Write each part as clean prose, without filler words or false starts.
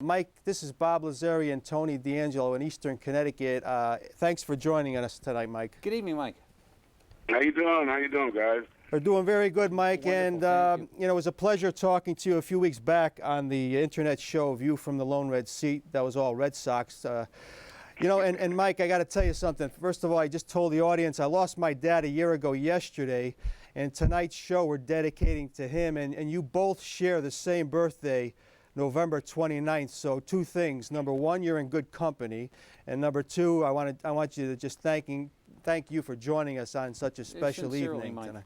Mike, this is Bob Lazzari and Tony D'Angelo in Eastern Connecticut. Thanks for joining us tonight, Mike. Good evening, Mike. How you doing? How you doing, guys? We're doing very good, Mike. Wonderful, And you know, it was a pleasure talking to you a few weeks back on the internet show View from the Lone Red Seat. That was all Red Sox. You know, and Mike, I got to tell you something. First of all, I just told the audience I lost my dad a year ago yesterday, and tonight's show we're dedicating to him. And you both share the same birthday, November 29th. So two things. Number one, you're in good company, and number two, I want you to just thank you for joining us on such a special evening tonight.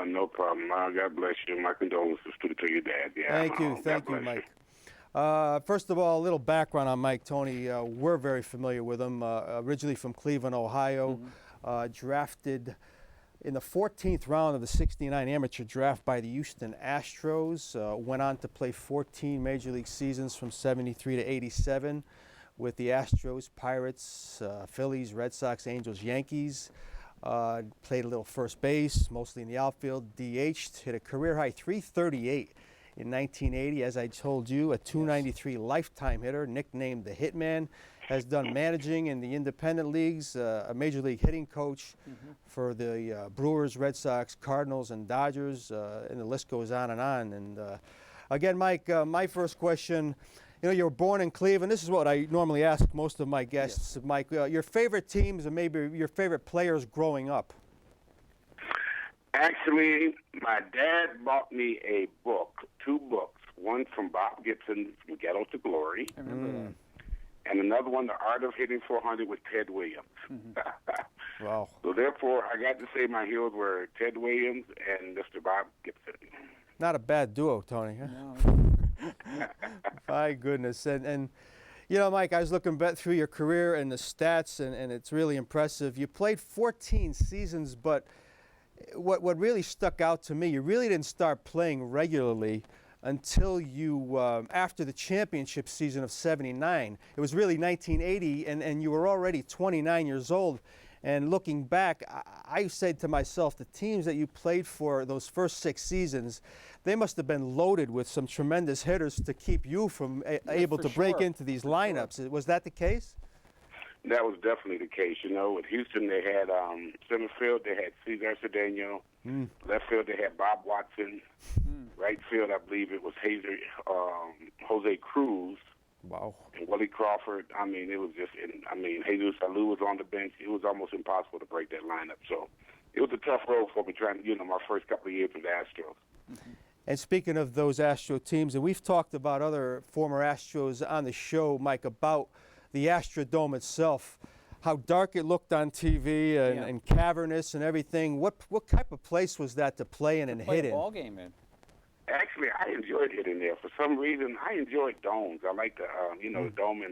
No problem. God bless you. My condolences to your dad. Yeah. Thank you, Mike. First of all, a little background on Mike. Tony, we're very familiar with him. Originally from Cleveland, Ohio, drafted in the 14th round of the '69 amateur draft by the Houston Astros. Went on to play 14 Major League seasons from '73 to '87 with the Astros, Pirates, Phillies, Red Sox, Angels, Yankees. Played a little first base, mostly in the outfield, DH'd, hit a career-high 338 in 1980. As I told you, a 293 lifetime hitter, nicknamed the Hitman. Has done managing in the independent leagues, a major league hitting coach for the Brewers, Red Sox, Cardinals, and Dodgers, and the list goes on and on. And again, Mike, my first question, you know, you were born in Cleveland. This is what I normally ask most of my guests. Yes. Mike, your favorite teams and maybe your favorite players growing up? Actually, my dad bought me a book, two books. One from Bob Gibson, From Ghetto to Glory. I remember that. And another one, The Art of Hitting 400 with Ted Williams. Wow. So therefore, I got to say my heroes were Ted Williams and Mr. Bob Gibson. Not a bad duo, Tony. Huh? No. My goodness. And you know, Mike, I was looking back through your career and the stats, and it's really impressive. You played 14 seasons, but what really stuck out to me, you really didn't start playing regularly until you, after the championship season of '79. It was really 1980, and you were already 29 years old. And looking back, I said to myself, the teams that you played for those first 6 seasons, they must have been loaded with some tremendous hitters to keep you from able to break into these lineups. Was that the case? That was definitely the case. You know, with Houston, they had center field, they had Cesar Cedeno. Left field, they had Bob Watson. Right field, I believe it was Jose Cruz. Wow. And Willie Crawford. I mean, it was just, Jesus Alou was on the bench. It was almost impossible to break that lineup. So it was a tough road for me trying to, my first couple of years with the Astros. And speaking of those Astro teams, and we've talked about other former Astros on the show, Mike, about the Astrodome itself, how dark it looked on TV and cavernous and everything. What type of place was that to play in and hit in? Ball game in. Actually, I enjoyed hitting there. For some reason, I enjoyed domes. I like the, the dome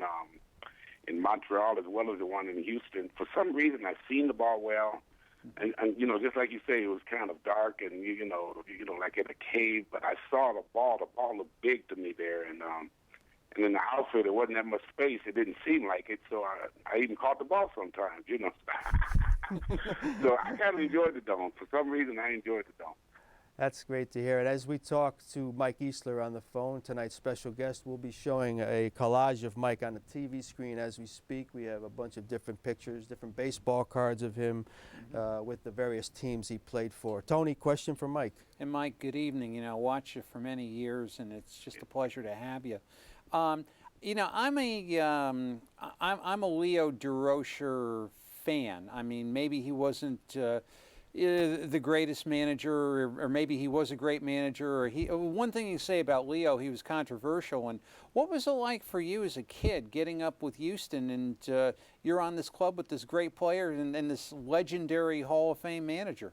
in Montreal as well as the one in Houston. For some reason, I've seen the ball well. And just like you say, it was kind of dark and, like in a cave. But I saw the ball. The ball looked big to me there. And in the outfield, there wasn't that much space. It didn't seem like it. So I even caught the ball sometimes, So I kind of enjoyed the dome. For some reason, I enjoyed the dome. That's great to hear. And as we talk to Mike Easler on the phone, tonight's special guest, we'll be showing a collage of Mike on the TV screen as we speak. We have a bunch of different pictures, different baseball cards of him with the various teams he played for. Tony, question for Mike. And Mike, good evening. I watched you for many years, and it's just a pleasure to have you. I'm a Leo Durocher fan. I mean, maybe he wasn't the greatest manager, or maybe he was a great manager. Or one thing you say about Leo, he was controversial. And what was it like for you as a kid getting up with Houston, and you're on this club with this great player and this legendary Hall of Fame manager?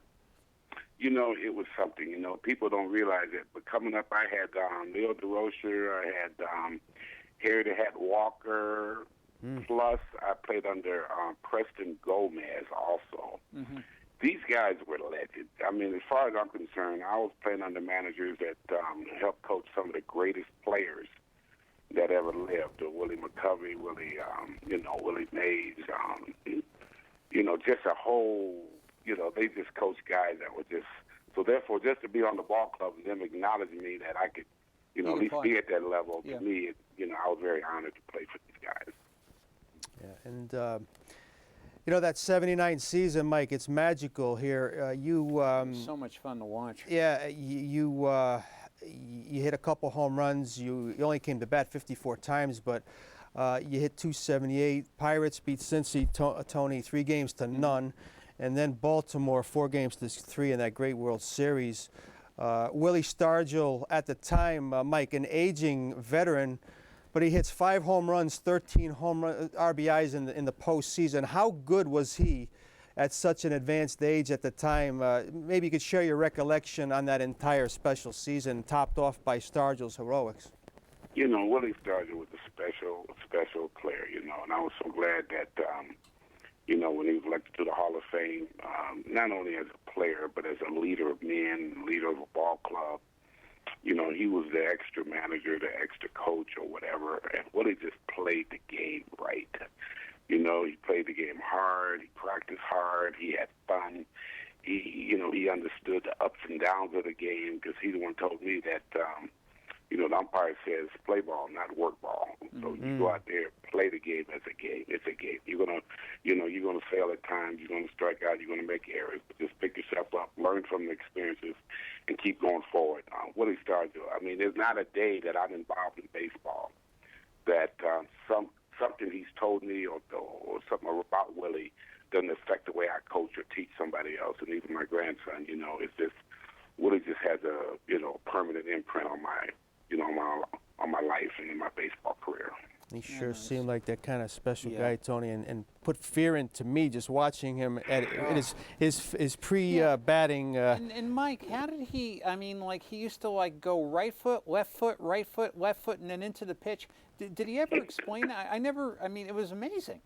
It was something. People don't realize it. But coming up, I had Leo Durocher. I had Harry the Hat Walker. Plus, I played under Preston Gomez also. These guys were legends. I mean, as far as I'm concerned, I was playing under managers that helped coach some of the greatest players that ever lived. Willie McCovey, Willie Mays, just a whole, they just coached guys that were just, so therefore just to be on the ball club and them acknowledging me that I could, you know, He at can least play. be at that level. Yeah. To me, you know, I was very honored to play for these guys. Yeah, and you know, that '79 season, Mike, it's magical here. So much fun to watch. Yeah, you hit a couple home runs. You only came to bat 54 times, but you hit 278. Pirates beat Cincy, Tony, 3 games to none. And then Baltimore, 4 games to 3 in that great World Series. Willie Stargell, at the time, Mike, an aging veteran, but he hits 5 home runs, 13 RBIs in the postseason. How good was he at such an advanced age at the time? Maybe you could share your recollection on that entire special season, topped off by Stargell's heroics. You know, Willie Stargell was a special player, you know, and I was so glad that, you know, when he was elected to the Hall of Fame, not only as a player, but as a leader of men, leader of a ball club. You know, he was the extra manager, the extra coach or whatever, and Willie just played the game right. You know, he played the game hard, he practiced hard, he had fun. You know, he understood the ups and downs of the game because he the one told me that, you know, the umpire says play ball, not work ball. So you go out there, play the game as a game. It's a game. You're gonna, you know, you're gonna fail at times. You're gonna strike out. You're gonna make errors. But just pick yourself up, learn from the experiences, and keep going forward. Willie Stargell. I mean, there's not a day that I'm involved in baseball that something he's told me or something about Willie doesn't affect the way I coach or teach somebody else. And even my grandson, you know, it's just Willie just has a, you know, permanent imprint on my, you know, on my life and in my baseball career. He sure seemed like that kind of special Yeah. guy, Tony, and put fear into me just watching him at his pre-batting. And Mike, how did he? I mean, like he used to like go right foot, left foot, right foot, left foot, and then into the pitch. Did he ever explain that? I never. I mean, it was amazing.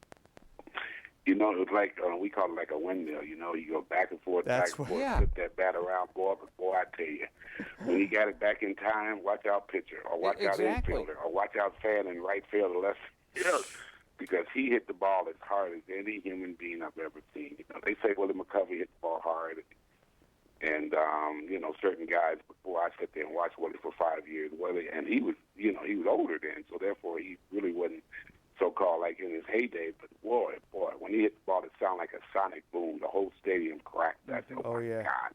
You know, it was like, we call it like a windmill. You know, you go back and forth, That's back and what- forth, Yeah. flip that bat around, boy, I tell you. When he got it back in time, watch out pitcher, or watch out Exactly. infielder, or watch out fan in right field or left field. Because he hit the ball as hard as any human being I've ever seen. You know, they say Willie McCovey hit the ball hard. And, you know, certain guys, before I sat there and watched Willie for 5 years, Willie, and he was, you know, he was older then, so therefore he really wasn't so-called like in his heyday. But boy, when he hit the ball, it sounded like a sonic boom. The whole stadium cracked. I said, oh my yeah. God.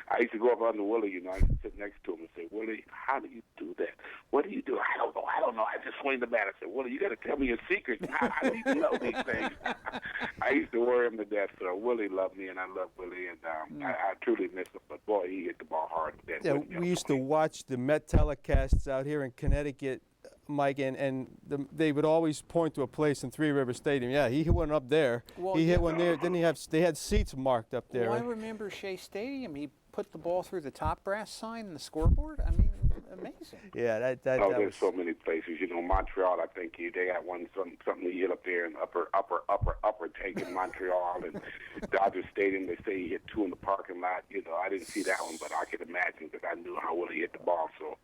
I used to go up under Willie, you know, I used to sit next to him and say, Willie, how do you do that? What do you do? I don't know. I just swing the bat. I said, Willie, you got to tell me your secrets. I need to know these things. I used to worry him to death. So Willie loved me, and I love Willie, and I truly miss him. But boy, he hit the ball hard. Yeah, we used to watch the Met telecasts out here in Connecticut, Mike, and they would always point to a place in Three River Stadium. Yeah, he hit one up there. Well, he hit yeah. one there. Then they had seats marked up there. Well, I right? remember Shea Stadium. He put the ball through the top brass sign in the scoreboard. I mean, amazing. Yeah, that there's was so many places. You know, Montreal, I think they got something he hit up there in upper take in Montreal, and Dodger Stadium. They say he hit 2 in the parking lot. You know, I didn't see that one, but I could imagine because I knew how well he hit the ball. So,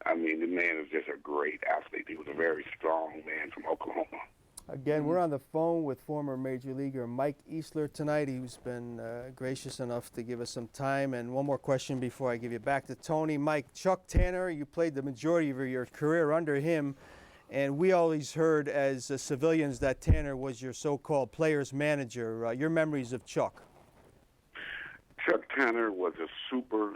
I mean, the man is just a great athlete. He was a very strong man from Oklahoma. Again, we're on the phone with former Major Leaguer Mike Easler tonight. He's been gracious enough to give us some time. And one more question before I give you back to Tony. Mike, Chuck Tanner, you played the majority of your career under him. And we always heard as civilians that Tanner was your so-called player's manager. Your memories of Chuck? Chuck Tanner was a super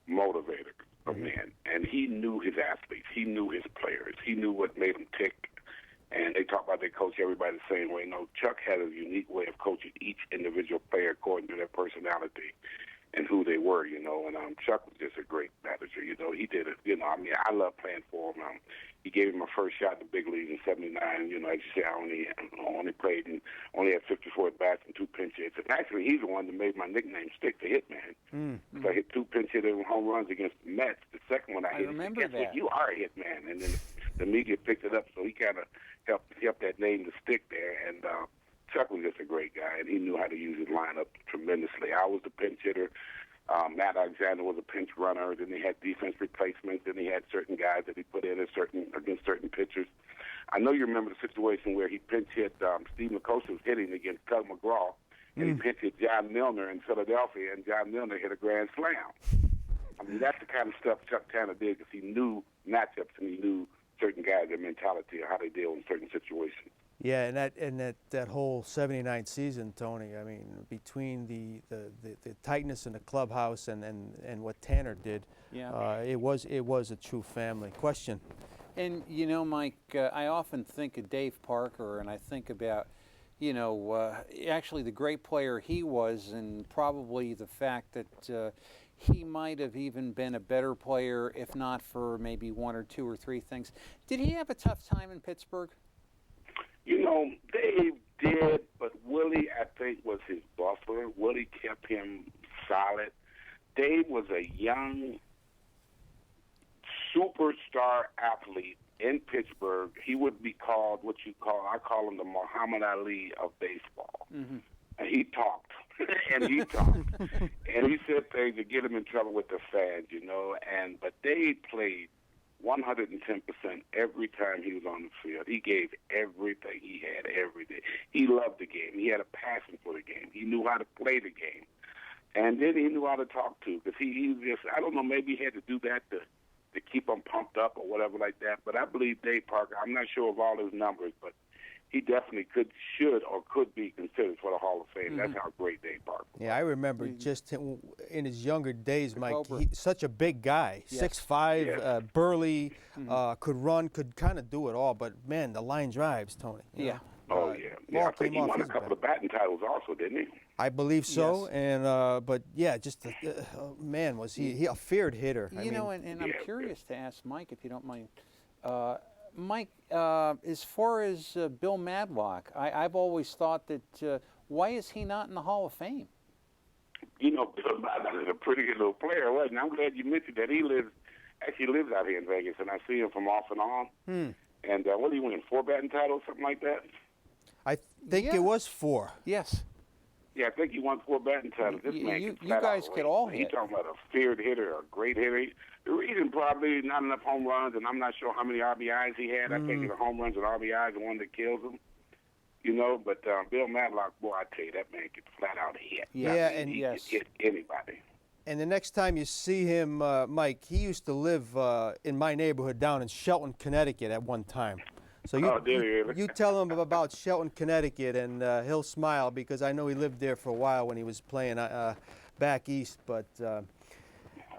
motivator of men, and he knew his athletes. He knew his players. He knew what made them tick. And they talk about they coach everybody the same way. No, Chuck had a unique way of coaching each individual player according to their personality and who they were, you know. And Chuck was just a great manager, you know. He did it, you know. I mean, I love playing for him. He gave me my first shot in the big leagues in '79. You know, as you say, I only played and only had 54 at bats and 2 pinch hits. And actually, he's the one that made my nickname stick, the Hitman. So I hit 2 pinch hitter home runs against the Mets. The second one I hit, remember guess what? that. You are a Hitman. And then the media picked it up, so he kind of helped that name to stick there. And Chuck was just a great guy, and he knew how to use his lineup tremendously. I was the pinch hitter. Matt Alexander was a pinch runner. Then he had defense replacements. Then he had certain guys that he put in against certain pitchers. I know you remember the situation where he pinch hit Steve McCosha was hitting against Tug McGraw, and he pinch hit John Milner in Philadelphia, and John Milner hit a grand slam. I mean, that's the kind of stuff Chuck Tanner did because he knew matchups, and he knew certain guys, their mentality, or how they deal in certain situations. Yeah, and that whole '79 season, Tony. I mean, between the tightness in the clubhouse and what Tanner did, Yeah. it was a true family. Question. And you know, Mike, I often think of Dave Parker, and I think about, actually the great player he was, and probably the fact that he might have even been a better player if not for maybe one or two or three things. Did he have a tough time in Pittsburgh? You know, Dave did, but Willie, I think, was his buffer. Willie kept him solid. Dave was a young superstar athlete in Pittsburgh. He would be called I call him the Muhammad Ali of baseball. Mm-hmm. And he talked, and he talked, and he said things to get him in trouble with the fans, but Dave played 110% every time he was on the field. He gave everything he had every day. He loved the game. He had a passion for the game. He knew how to play the game. And then he knew how to talk to, because he just, I don't know, maybe he had to do that to keep him pumped up or whatever like that. But I believe Dave Parker, I'm not sure of all his numbers, but he definitely could be considered for the Hall of Fame. Mm-hmm. That's how great Dave Parker was. Yeah, I remember just in his younger days, Mike, such a big guy, yes. 6'5", yes. Burly, could run, could kind of do it all. But, man, the line drives, Tony. Yeah. Oh, yeah. I think he won a couple of batting titles also, didn't he? I believe so. Yes. And but, yeah, just, man, was he a feared hitter. And I'm curious to ask Mike, if you don't mind. Mike, as far as Bill Madlock, I've always thought that why is he not in the Hall of Fame? Bill Madlock is a pretty good little player, wasn't he? I'm glad you mentioned that. He lives out here in Vegas, and I see him from off and on. And what did he win, 4 batting titles, something like that? I think it was 4. Yes. Yeah, I think he won 4 batting titles. This man you guys could all hit. He's talking about a feared hitter, a great hitter. The reason probably not enough home runs, and I'm not sure how many RBIs he had. I think the home runs and RBIs the one that kills him. But Bill Madlock, boy, I tell you, that man could flat out hit. Yeah, he could hit anybody. And the next time you see him, Mike, he used to live in my neighborhood down in Shelton, Connecticut at one time. So you tell him about Shelton, Connecticut, and he'll smile, because I know he lived there for a while when he was playing back east. But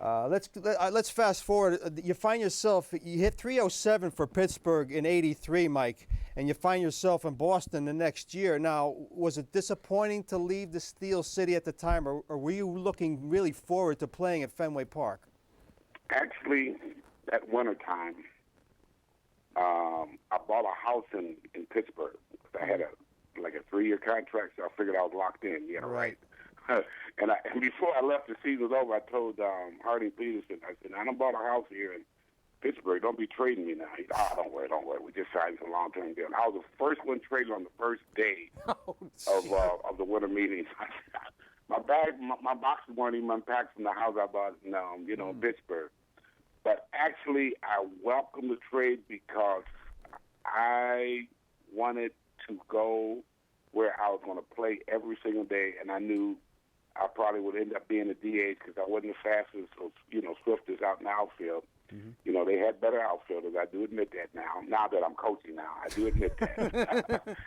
let's fast forward. You find yourself, you hit 307 for Pittsburgh in '83, Mike, and you find yourself in Boston the next year. Now, was it disappointing to leave the Steel City at the time, or were you looking really forward to playing at Fenway Park? Actually, that wintertime, I bought a house in Pittsburgh. I had a 3-year contract, so I figured I was locked in. Yeah, right. And before I left, the season was over, I told Harding Peterson, I said, I done bought a house here in Pittsburgh. Don't be trading me now. He said, don't worry. We just signed a long-term deal. And I was the first one traded on the first day of the winter meetings. My boxes weren't even unpacked from the house I bought in Pittsburgh. But actually, I welcomed the trade because I wanted to go where I was going to play every single day, and I knew I probably would end up being a DH because I wasn't as fast as Swift is out in the outfield. Mm-hmm. They had better outfielders. I do admit that now. Now that I'm coaching now, I do admit that.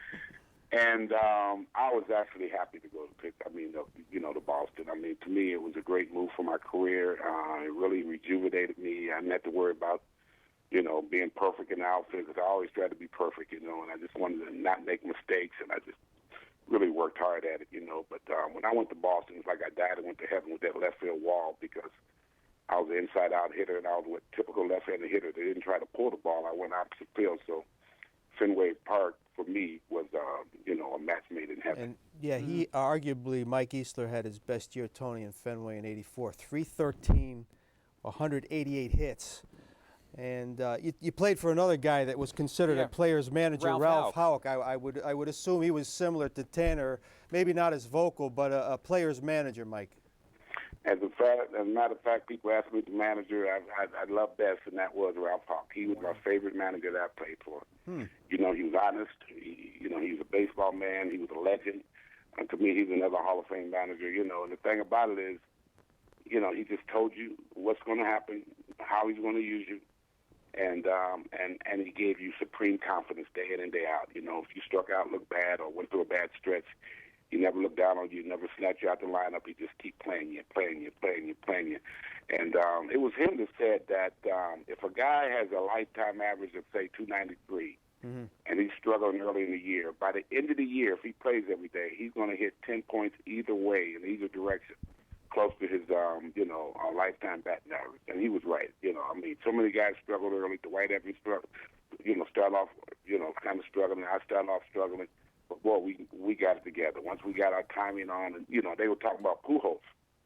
And I was actually happy to go to Boston. I mean, to me, it was a great move for my career. It really rejuvenated me. I didn't have to worry about, being perfect in the outfield, because I always tried to be perfect, and I just wanted to not make mistakes, and I just really worked hard at it, But when I went to Boston, it's like I died and went to heaven with that left field wall, because I was an inside-out hitter, and I was a typical left-handed hitter. They didn't try to pull the ball. I went opposite field, so Fenway Park, for me, was, a match made in heaven. And, he arguably, Mike Easler had his best year, Tony, in Fenway in '84. 313, 188 hits. And you played for another guy that was considered a player's manager, Ralph Houk. I would assume he was similar to Tanner, maybe not as vocal, but a player's manager, Mike. As a matter of fact, people ask me the manager I love best, and that was Ralph Houk. He was my favorite manager that I played for. He was honest. He was a baseball man. He was a legend. And to me, he's another Hall of Fame manager. And the thing about it is, he just told you what's going to happen, how he's going to use you, and he gave you supreme confidence day in and day out. You know, if you struck out, looked bad, or went through a bad stretch, he never looked down on you, never snatched you out the lineup. He just keep playing you. And it was him that said that if a guy has a lifetime average of, say, 293, and he's struggling early in the year, by the end of the year, if he plays every day, he's going to hit 10 points either way in either direction, close to his, lifetime batting average. And he was right. You know, I mean, so many guys struggled early. Dwight Evans struggled, start off, kind of struggling. I started off struggling. But, boy, we got it together. Once we got our timing on, and, they were talking about Pujols.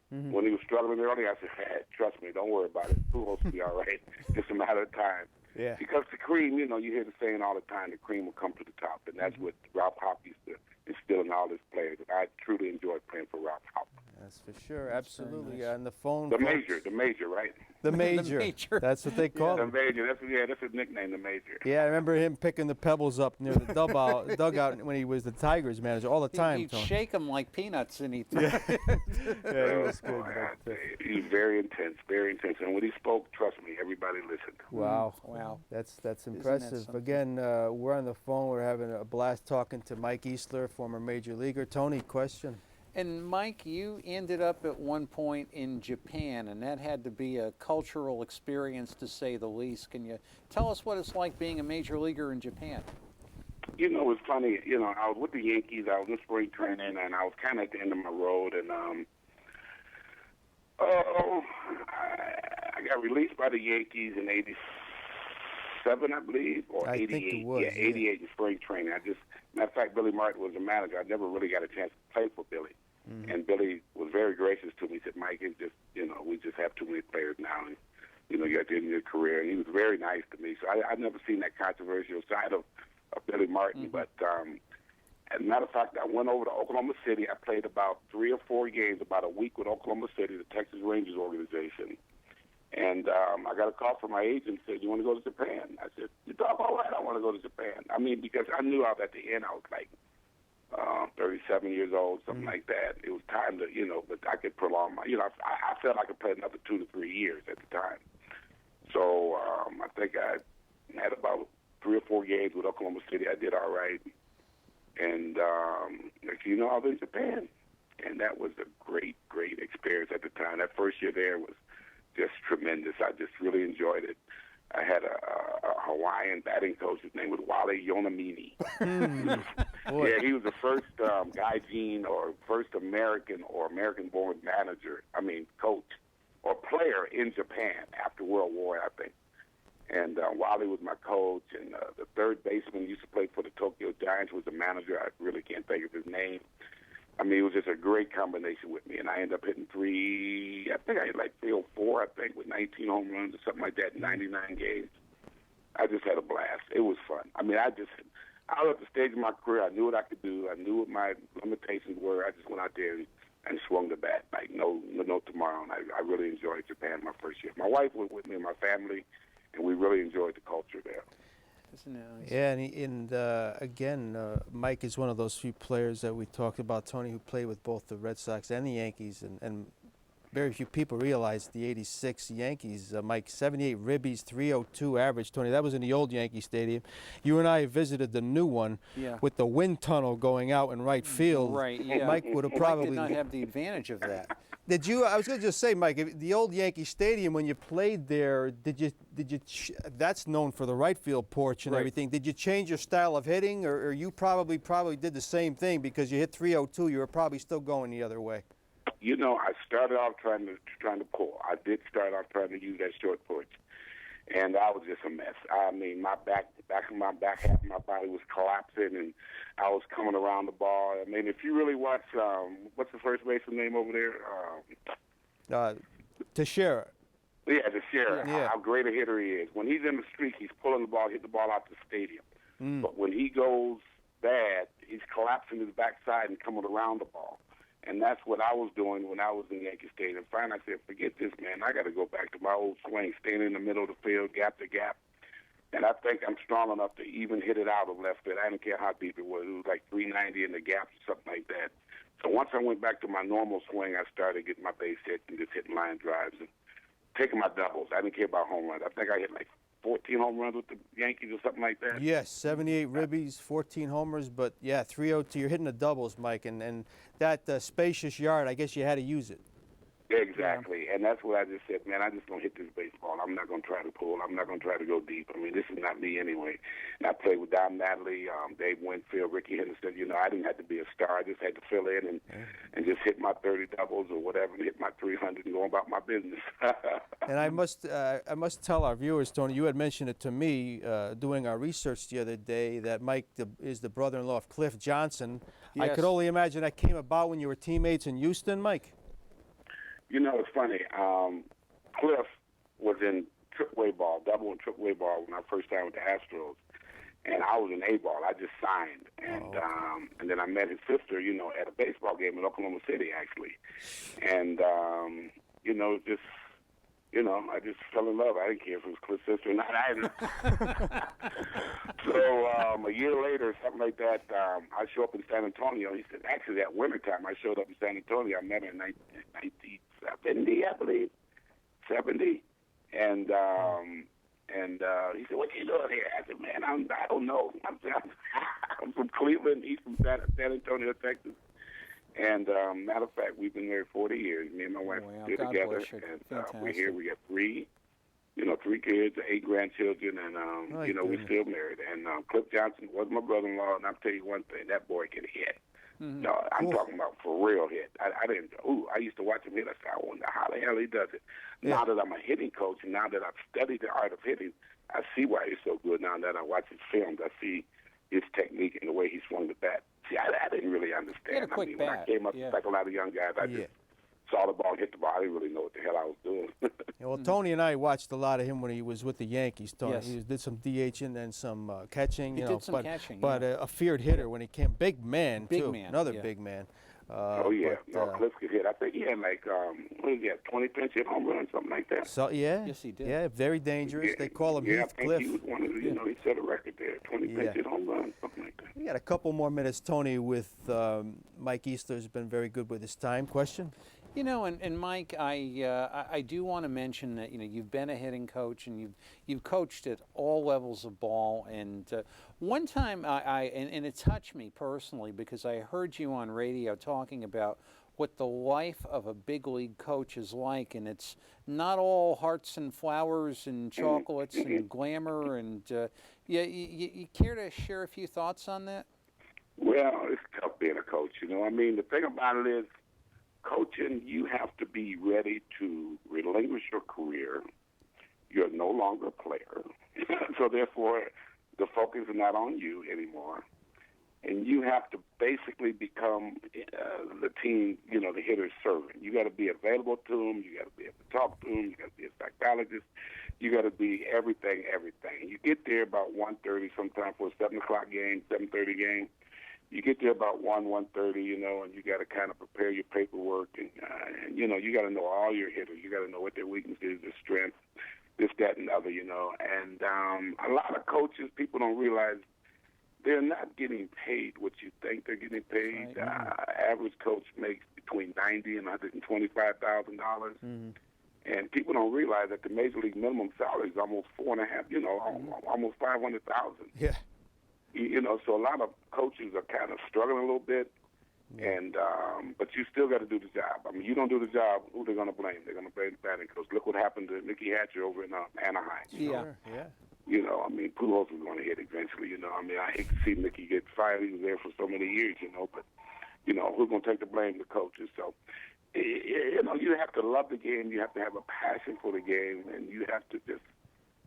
When he was struggling early, I said, hey, trust me, don't worry about it. Pujols will be all right. Just a matter of time. Yeah. Because the cream, you hear the saying all the time, the cream will come to the top. And that's what Ralph Houk used to instill in all his players. And I truly enjoyed playing for Ralph Houk. That's for sure. Absolutely. Nice. On the phone. The Major, right? The Major. That's what they call him. The Major. That's his nickname, the Major. Yeah, I remember him picking the pebbles up near the dugout when he was the Tigers manager all the time. He'd shake them like peanuts, and he'd. Yeah, he was good. He was very intense, And when he spoke, trust me, everybody listened. Wow. That's impressive. Again, we're on the phone. We're having a blast talking to Mike Easler, former major leaguer. Tony, question? And Mike, you ended up at one point in Japan, and that had to be a cultural experience to say the least. Can you tell us what it's like being a major leaguer in Japan? It's funny. I was with the Yankees. I was in spring training, and I was kind of at the end of my road. And I got released by the Yankees in '87, I believe, or '88. Think it was, yeah, '88 in spring training. Matter of fact, Billy Martin was the manager. I never really got a chance to play for Billy. And Billy was very gracious to me. He said, Mike, it's just, we just have too many players now. And, you're at the end of your career. And he was very nice to me. So I've never seen that controversial side of Billy Martin. But as a matter of fact, I went over to Oklahoma City. I played about 3 or 4 games, about a week with Oklahoma City, the Texas Rangers organization. And I got a call from my agent, said, you want to go to Japan? I said, you talk all right, I want to go to Japan. I mean, because I knew I was at the end, I was like 37 years old, something like that. It was time to, but I could prolong my, I felt I could play another 2 to 3 years at the time. So I think I had about 3 or 4 games with Oklahoma City. I did all right. And, I was in Japan. And that was a great, great experience at the time. That first year there was just tremendous. I just really enjoyed it. I had a Hawaiian batting coach. His name was Wale Yonamini. Yeah, he was the first Gaijin or first American or American-born coach or player in Japan after World War, I think. And Wale was my coach, and the third baseman used to play for the Tokyo Giants was the manager. I really can't think of his name. I mean, it was just a great combination with me, and I ended up hitting I hit like 304, with 19 home runs or something like that in 99 games. I just had a blast. It was fun. I mean, I was at the stage of my career. I knew what I could do. I knew what my limitations were. I just went out there and swung the bat like no tomorrow, and I really enjoyed Japan my first year. My wife was with me and my family, and we really enjoyed the culture there. Nice. Yeah, and again, Mike is one of those few players that we talked about, Tony, who played with both the Red Sox and the Yankees, and very few people realize the '86 Yankees. Mike, 78 ribbies, 302 average, Tony. That was in the old Yankee Stadium. You and I visited the new one with the wind tunnel going out in right field. Right, yeah. Mike would have probably... Mike did not have the advantage of that. Did you? I was going to just say, Mike, the old Yankee Stadium when you played there, did you? That's known for the right field porch and everything. Did you change your style of hitting, or you probably did the same thing because you hit 302? You were probably still going the other way. I started off trying to pull. I did start off trying to use that short porch, and I was just a mess. I mean, my back half of my body was collapsing, and I was coming around the ball. I mean, if you really watch, what's the first baseman name over there? Teixeira. Yeah, Teixeira. Yeah. How great a hitter he is. When he's in the streak, he's pulling the ball, hitting the ball out the stadium. But when he goes bad, he's collapsing his backside and coming around the ball. And that's what I was doing when I was in Yankee Stadium. Finally, I said, forget this, man. I got to go back to my old swing, staying in the middle of the field, gap to gap. And I think I'm strong enough to even hit it out of left field. I didn't care how deep it was. It was like 390 in the gaps or something like that. So once I went back to my normal swing, I started getting my base hits and just hitting line drives and taking my doubles. I didn't care about home runs. I think I hit like 14 home runs with the Yankees or something like that. Yes, 78 ribbies, 14 homers, but yeah, 302. You're hitting the doubles, Mike, and that spacious yard, I guess you had to use it. Exactly, and that's what I just said, man. I just don't hit this baseball. I'm not going to try to pull. I'm not going to try to go deep. I mean, this is not me anyway. And I played with Don Natalie, Dave Winfield, Ricky Henderson. You know, I didn't have to be a star. I just had to fill in and just hit my 30 doubles or whatever, and hit my 300 and go about my business. And I must tell our viewers, Tony, you had mentioned it to me doing our research the other day that Mike is the brother-in-law of Cliff Johnson. Yes. I could only imagine that came about when you were teammates in Houston, Mike. You know, it's funny. Cliff was in AAA ball, double and AAA ball when I first signed with the Astros, and I was in A ball. I just signed, and then I met his sister, you know, at a baseball game in Oklahoma City, actually, and you know, just. You know, I just fell in love. I didn't care if it was Cliff's sister or not. So a year later, something like that, I show up in San Antonio. He said, actually, that wintertime, I showed up in San Antonio. I met her in 1970, I believe, 70. And he said, what you doing here? I said, man, I don't know. I'm from Cleveland. He's from San Antonio, Texas. And matter of fact, we've been married 40 years. Me and my wife Wow, still God together, bless you. and we're here. We got three kids, 8 grandchildren, and you know, we're still married. And Cliff Johnson was my brother-in-law, and I'll tell you one thing: that boy can hit. Mm-hmm. No, I'm talking about for real hit. I didn't. I used to watch him hit. I said, I wonder how the hell he does it. Yeah. Now that I'm a hitting coach, and now that I've studied the art of hitting, I see why he's so good. Now that I watch his films, I see his technique and the way he swung the bat. See, I didn't really understand. He had a quick I mean, when I bat. came up, Yeah. like a lot of young guys, I just saw the ball, hit the ball. I didn't really know what the hell I was doing. Yeah, well, Tony and I watched a lot of him when he was with the Yankees. Tony, Yes. he did some DHing and some catching. He You did know, some but, catching, but yeah. A feared hitter when he came. Big man Big too. man, Another yeah. big man. Oh yeah, but, Cliff could hit. I think he had like what did he have, 20 pinch hit home runs, something like that. So yeah, Yes, he did. Yeah, very dangerous. Yeah, They call him yeah, I Heath think Cliff. he was one of the, you know, he set a record there, 20 pinch hit home runs, something like that. We got a couple more minutes, Tony, with Mike Easler's been very good with his time. Question? You know, and Mike, I do want to mention that, you know, you've been a hitting coach and you've coached at all levels of ball. And one time and it touched me personally because I heard you on radio talking about what the life of a big league coach is like, and it's not all hearts and flowers and chocolates and glamour. And you care to share a few thoughts on that? Well, it's tough being a coach. You know, I mean, the thing about it is, coaching, you have to be ready to relinquish your career. You're no longer a player. So therefore, the focus is not on you anymore. And you have to basically become the team, you know, the hitter's servant. You got to be available to them. You got to be able to talk to them. You got to be a psychologist. You got to be everything. You get there about 1:30 sometime for a 7 o'clock game, 7:30 game. You get there about 1:30, you know, and you got to kind of prepare your paperwork, and you know, you got to know all your hitters. You got to know what their weaknesses, their strengths, this, that, and other, you know. And a lot of coaches, people don't realize they're not getting paid what you think they're getting paid. Right. Average coach makes between $90,000 and $125,000, and people don't realize that the major league minimum salary is almost $4.5, you know, almost $500,000. Yeah. You know, so a lot of coaches are kind of struggling a little bit, and but you still got to do the job. I mean, you don't do the job, who they're going to blame? They're going to blame the batting coach. Look what happened to Mickey Hatcher over in Anaheim. Yeah. Yeah. You know, I mean, Pujols was going to hit eventually. You know, I mean, I hate to see Mickey get fired. He was there for so many years, you know, but you know, who's going to take the blame? The coaches. So, you know, you have to love the game. You have to have a passion for the game, and you have to just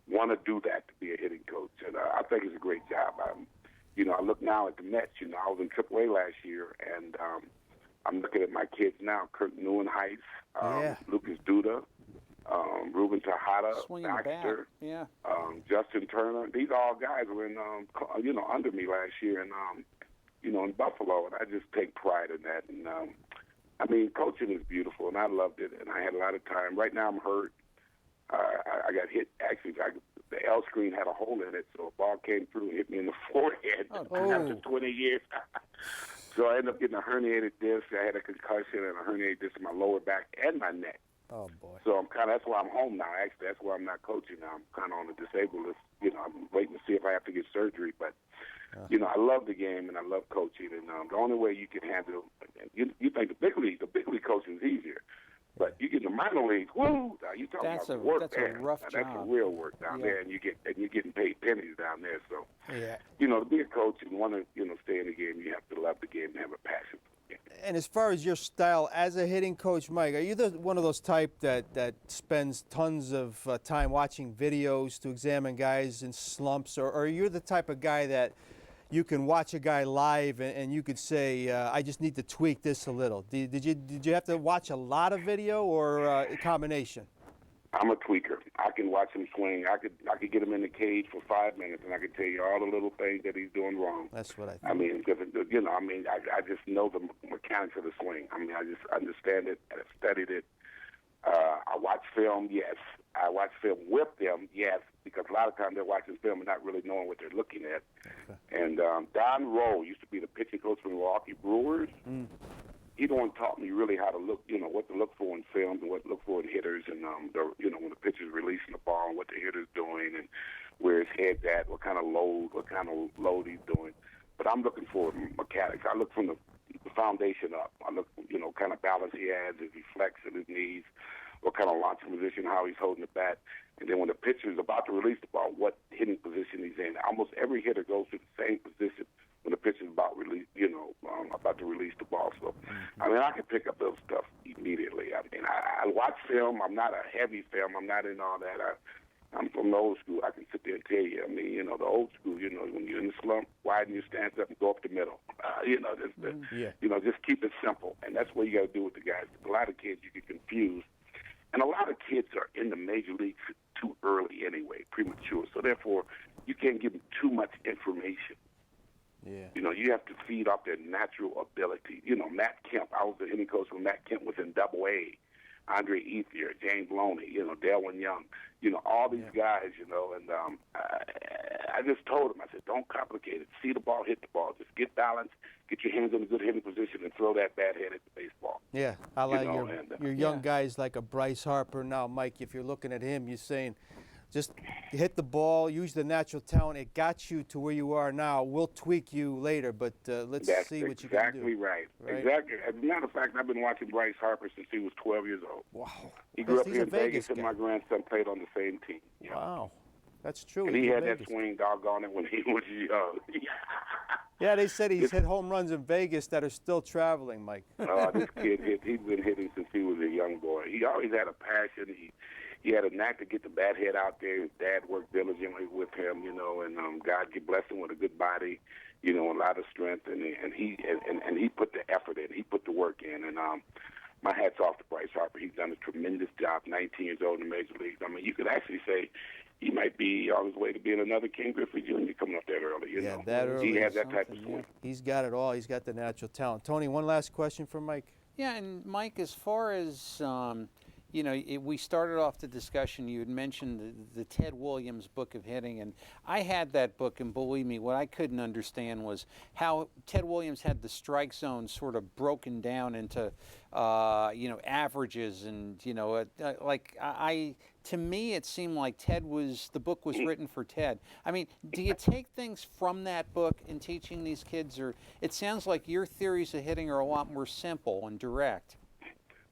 want to do that to be a hitting coach. And I think it's a great job. You know, I look now at the Mets. You know, I was in AAA last year, and I'm looking at my kids now: Kurt Neuenheis, Lucas Duda, Ruben Tejada, Swinging the bat. Baxter, Yeah. Justin Turner. These all guys were in, you know, under me last year, and you know, in Buffalo, and I just take pride in that. And I mean, coaching is beautiful, and I loved it, and I had a lot of time. Right now, I'm hurt. I got hit. Actually, the L screen had a hole in it, so a ball came through and hit me in the forehead after 20 years. So I ended up getting a herniated disc. I had a concussion and a herniated disc in my lower back and my neck. Oh, boy. So that's why I'm home now. Actually, that's why I'm not coaching now. I'm kind of on the disabled list. I'm waiting to see if I have to get surgery. But, I love the game and I love coaching. And the only way you can handle, you think the big league coaching is easier. But you get in the minor leagues, whoo! You talking That's about a- work that's a there. rough That's a job. real work down Yeah. there, and you're getting paid pennies down there. So, Yeah. to be a coach and want to stay in the game, you have to love the game and have a passion for the game. And as far as your style as a hitting coach, Mike, are you one of those type that spends tons of time watching videos to examine guys in slumps, or are you the type of guy that you can watch a guy live and you could say, I just need to tweak this a little? Did you have to watch a lot of video or a combination? I'm a tweaker. I can watch him swing. I could get him in the cage for 5 minutes, and I can tell you all the little things that he's doing wrong. That's what I think. I mean, I just know the mechanics of the swing. I mean, I just understand it. I've studied it. I watch film, yes. I watch film with them, yes, because a lot of times they're watching film and not really knowing what they're looking at. Okay. And Don Rowe used to be the pitching coach for the Milwaukee Brewers. He the one taught me really how to look, what to look for in films and what to look for in hitters, and when the pitcher's releasing the ball and what the hitter's doing and where his head's at, what kind of load he's doing. But I'm looking for mechanics. I look from the foundation up. I look, kind of balance he has, his flex of his knees, what kind of launching position, how he's holding the bat. And then when the pitcher's about to release the ball, what hitting position he's in. Almost every hitter goes to the same position when the pitcher's about to release the ball. So, I mean, I can pick up those stuff immediately. I mean, I watch film. I'm not a heavy film. I'm not in all that. I'm from the old school. I can sit there and tell you. I mean, the old school, when you're in the slump, widen your stance up and go up the middle. Just keep it simple. And that's what you got to do with the guys. A lot of kids, you get confused. And a lot of kids are in the major leagues too early anyway, premature. So, therefore, you can't give them too much information. Yeah. You have to feed off their natural ability. Matt Kemp, I was the hitting coach when Matt Kemp was in Double-A. Andre Easler, James Loney, Delwyn Young, all these guys, and I just told him, I said, don't complicate it. See the ball, hit the ball. Just get balance, get your hands in a good hitting position, and throw that bad head at the baseball. Yeah, I like your young guys like a Bryce Harper. Now, Mike, if you're looking at him, you're saying, just hit the ball, use the natural talent. It got you to where you are now. We'll tweak you later, but let's see what you can do. That's exactly right. Exactly. As a matter of fact, I've been watching Bryce Harper since he was 12 years old. Wow. He grew up here in Vegas, and my grandson played on the same team. Yeah. Wow. That's true. And he had that swing, doggone it, when he was young. Yeah, they said he's hit home runs in Vegas that are still traveling, Mike. This kid, he's been hitting since he was a young boy. He always had a passion. He had a knack to get the bat head out there. His dad worked diligently with him, and God blessed him with a good body, a lot of strength, and he put the effort in. He put the work in, and my hat's off to Bryce Harper. He's done a tremendous job, 19 years old in the major leagues. I mean, you could actually say he might be on his way to being another Ken Griffey Jr. coming up that early, that early. He has that type of swing. Yeah. He's got it all. He's got the natural talent. Tony, one last question for Mike. Yeah, and Mike, as far as we started off the discussion, you had mentioned the Ted Williams book of hitting, and I had that book, and believe me, what I couldn't understand was how Ted Williams had the strike zone sort of broken down into, averages, and, to me, it seemed like the book was written for Ted. I mean, do you take things from that book in teaching these kids, or it sounds like your theories of hitting are a lot more simple and direct?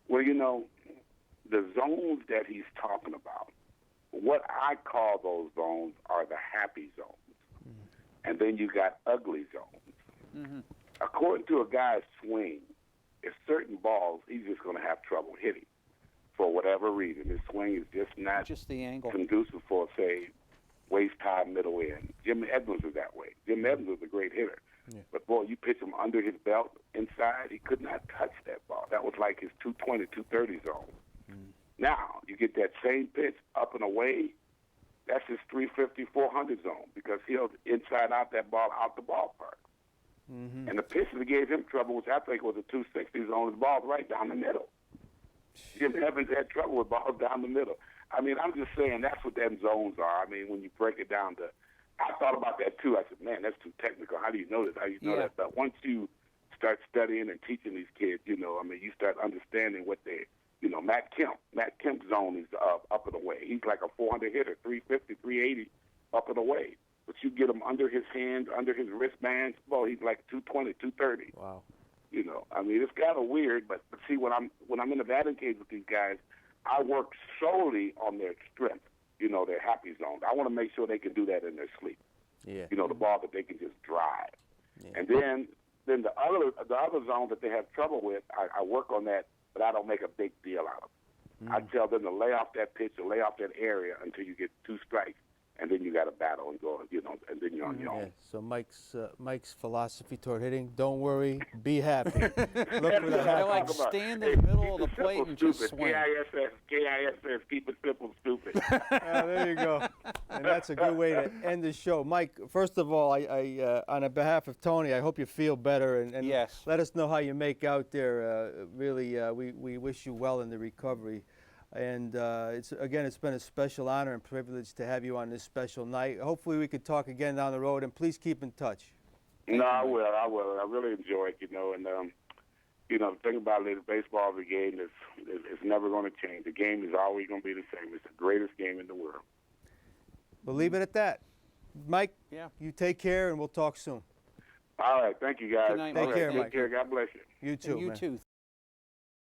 Well, the zones that he's talking about, what I call those zones are the happy zones. And then you got ugly zones. According to a guy's swing, if certain balls, he's just going to have trouble hitting for whatever reason. His swing is just not the angle conducive for, say, waist-high, middle end. Jim Edmonds was that way. Jim Edmonds was a great hitter. Yeah. But, boy, you pitch him under his belt inside, he could not touch that ball. That was like his 220, 230 zone. Now, you get that same pitch up and away, that's his 350, 400 zone, because he'll inside out that ball out the ballpark. And the pitch that gave him trouble, which I think was a 260 zone, his ball's right down the middle. Jim Evans had trouble with balls down the middle. I mean, I'm just saying that's what them zones are. I mean, when you break it down to, I thought about that too. I said, man, that's too technical. How do you know that? How do you know that? But once you start studying and teaching these kids, you start understanding what You know, Matt Kemp's zone is up and away. He's like a 400 hitter, 350, 380 up and away. But you get him under his hands, under his wristbands, well, he's like 220, 230. Wow. You know, I mean, it's kind of weird, but see, when I'm in the batting cage with these guys, I work solely on their strength. You know, their happy zone. I want to make sure they can do that in their sleep. Yeah. You know, the ball that they can just drive. Yeah. And then the other zone that they have trouble with, I work on that, but I don't make a big deal out of it. I tell them to lay off that pitch or lay off that area until you get 2 strikes, and then you got to battle and go, you know, and then you're on your Yeah. own. So Mike's philosophy toward hitting: don't worry, be happy. Look for the They're happy. like stand in the middle of the plate and just swing. KISS, keep it simple, stupid. There you go. And that's a good way to end the show. Mike, first of all, I on behalf of Tony, I hope you feel better. And Yes. let us know how you make out there. Really, we wish you well in the recovery. And it's been a special honor and privilege to have you on this special night. Hopefully we could talk again down the road, and please keep in touch. No, I will. I really enjoy it, you know, and you know, the thing about it is baseball, the game is never going to change. The game is always going to be the same. It's the greatest game in the world. We'll leave it at that. Mike, Yeah. you take care, and we'll talk soon. All right. Thank you, guys. Good night, Take Mike. care, Take Mike. care. God bless you. You too, You man. too.